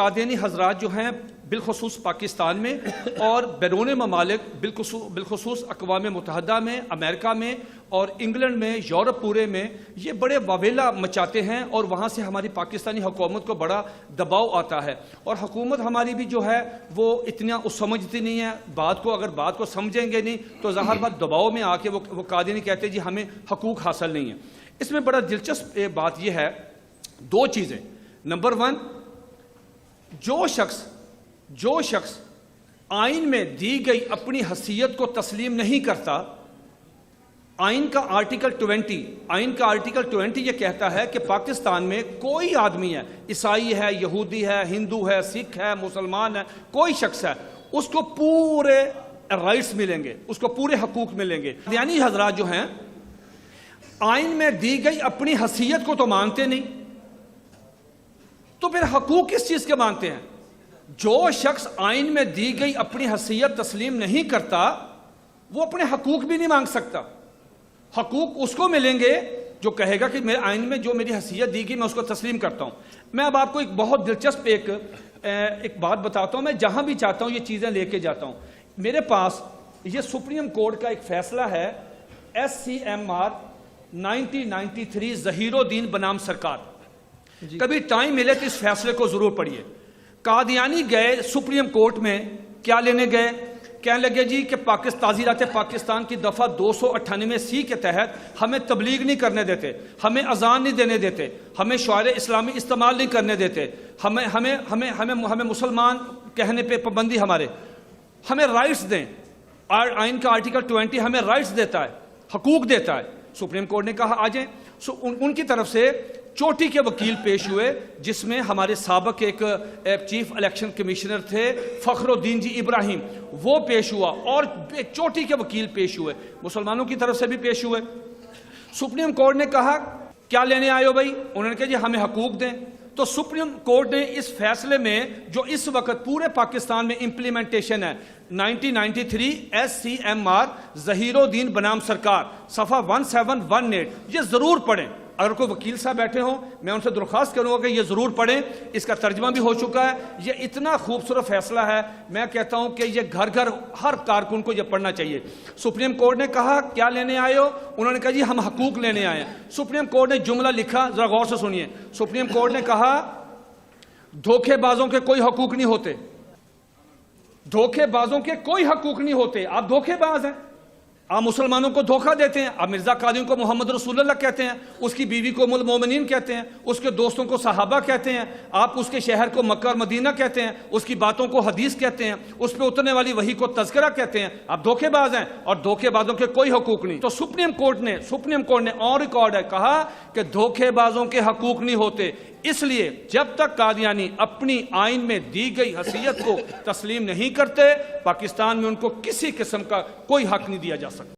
कादियानी हजरात जो हैं बिलखसूस पाकिस्तान में और बैरून ममालिक बिलखसूस अक़वाम मुत्तहदा में, अमेरिका में और इंग्लैंड में, यूरोप पूरे में ये बड़े वावेला मचाते हैं और वहाँ से हमारी पाकिस्तानी हुकूमत को बड़ा दबाव आता है। और हुकूमत हमारी भी जो है वो इतना समझती नहीं है बात को, अगर बात को समझेंगे नहीं तो ज़ाहिर बात दबाव में आके वो कादियानी कहते हैं जी हमें हकूक़ हासिल नहीं है। इसमें बड़ा दिलचस्प बात यह है, दो चीज़ें। नंबर वन, जो शख्स आइन में दी गई अपनी हसीयत को तस्लीम नहीं करता, आइन का आर्टिकल 20 यह कहता है कि पाकिस्तान में कोई आदमी है, ईसाई है, यहूदी है, हिंदू है, सिख है, मुसलमान है, कोई शख्स है, उसको पूरे राइट्स मिलेंगे, उसको पूरे हकूक मिलेंगे। यानी हजरात जो हैं आइन में दी गई अपनी हसीयत को तो मानते नहीं, तो फिर हकूक किस चीज के मानते हैं? जो शख्स आइन में दी गई अपनी हसीयत तस्लीम नहीं करता वो अपने हकूक भी नहीं मांग सकता। हकूक उसको मिलेंगे जो कहेगा कि मेरे आइन में जो मेरी हसीयत दी गई मैं उसको तस्लीम करता हूं। मैं अब आपको एक बहुत दिलचस्प एक बात बताता हूं। मैं जहां भी चाहता हूं ये चीजें लेके जाता हूं। मेरे पास ये सुप्रीम कोर्ट का एक फैसला है SCMR 1993 ज़हीरुद्दीन बनाम सरकार। कभी टाइम मिले तो इस फैसले को जरूर पढ़िए। कादियानी गए सुप्रीम कोर्ट में, क्या लेने गए? कहने लगे जी कि ताज़ीरात पाकिस्तान की दफ़ा 298C के तहत हमें तबलीग नहीं करने देते, हमें अजान नहीं देने देते, हमें शुआर इस्लामी इस्तेमाल नहीं करने देते, हमें हमें हमें हमें हमें मुसलमान कहने पे पाबंदी, हमें राइट्स दें। आइन का आर्टिकल 20 हमें राइट्स देता है, हकूक देता है। सुप्रीम कोर्ट ने कहा आ जाए। उनकी तरफ से चोटी के वकील पेश हुए जिसमें हमारे साबक एक चीफ इलेक्शन कमिश्नर थे फखरुद्दीन जी इब्राहिम, वो पेश हुआ और एक चोटी के वकील पेश हुए, मुसलमानों की तरफ से भी पेश हुए। सुप्रीम कोर्ट ने कहा क्या लेने आए हो भाई? उन्होंने कहा जी हमें हकूक दें। तो सुप्रीम कोर्ट ने इस फैसले में जो इस वक्त पूरे पाकिस्तान में इंप्लीमेंटेशन है 1993 SCMR ज़हीरुद्दीन बनाम सरकार सफ़ा 1718, ये जरूर पढ़ें। अगर कोई वकील साहब बैठे हों मैं उनसे दरख्वास्त करूंगा कि ये जरूर पढ़ें। इसका तर्जमा भी हो चुका है। ये इतना खूबसूरत फैसला है, मैं कहता हूं कि ये घर घर हर कारकुन को ये पढ़ना चाहिए। सुप्रीम कोर्ट ने कहा क्या लेने आए हो? उन्होंने कहा जी हम हकूक लेने आए हैं। सुप्रीम कोर्ट ने जुमला लिखा, जरा गौर से सुनिए। सुप्रीम कोर्ट ने कहा धोखेबाजों के कोई हकूक नहीं होते, धोखेबाजों के कोई हकूक नहीं होते। आप धोखेबाज हैं, आप मुसलमानों को धोखा देते हैं। आप मिर्जा कादिम को मोहम्मद रसूलुल्लाह कहते हैं, उसकी बीवी को उम्मुल मोमिनीन कहते हैं, उसके दोस्तों को सहाबा कहते हैं, आप उसके शहर को मक्का और मदीना कहते हैं, उसकी बातों को हदीस कहते हैं, उस पर उतरने वाली वही को तज़किरा कहते हैं। आप धोखेबाज हैं और धोखेबाजों के कोई हकूक नहीं। तो सुप्रीम कोर्ट ने ऑन रिकॉर्ड है कहा कि धोखेबाजों के हकूक नहीं होते। इसलिए जब तक कादियानी अपनी आइन में दी गई हसीयत को तस्लीम नहीं करते, पाकिस्तान में उनको किसी किस्म का कोई हक नहीं दिया जा सकता।